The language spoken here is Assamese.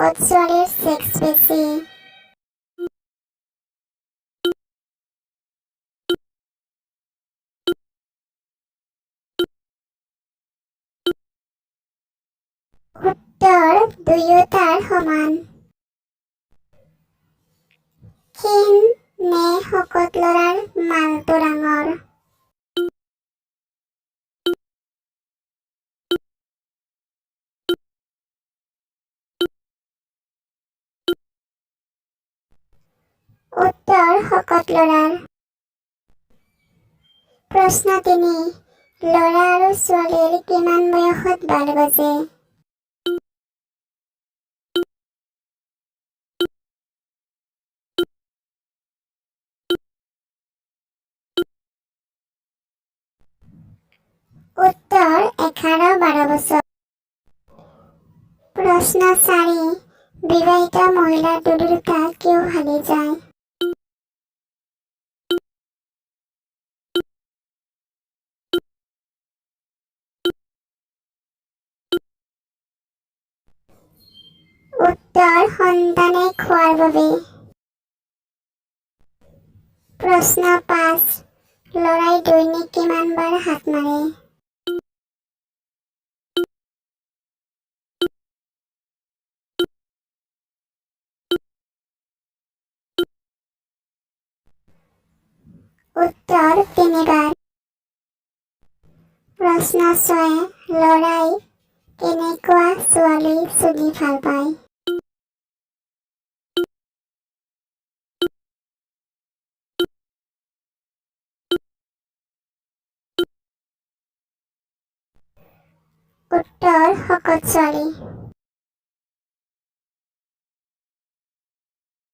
শকত ছোৱালীৰ ছেক্স বেছি। উত্তৰ দুয়োটাৰ সমান। ক্ষীণ নে শকত ল'ৰাৰ মালটো ডাঙৰ? উত্তৰ শকত ল'ৰাৰ। প্ৰশ্ন 3, ল'ৰা আৰু ছোৱালীৰ কিমান বয়সত বাল গজে? উত্তৰ 11-12 বছৰ। প্ৰশ্ন 4, বিবাহিত মহিলাৰ দুৰ্বলতা কিয় হালি যায়? উত্তৰ সন্তানে খোৱাৰ বাবে। প্ৰশ্ন 5, ল'ৰাই দৈনিক কিমান বাৰ হাত মাৰে? উত্তৰ 3 বাৰ। প্ৰশ্ন 6, ল'ৰাই কেনেকুৱা ছোৱালী চুলি ভাল পায়? উত্তৰ শকত ছোৱালী।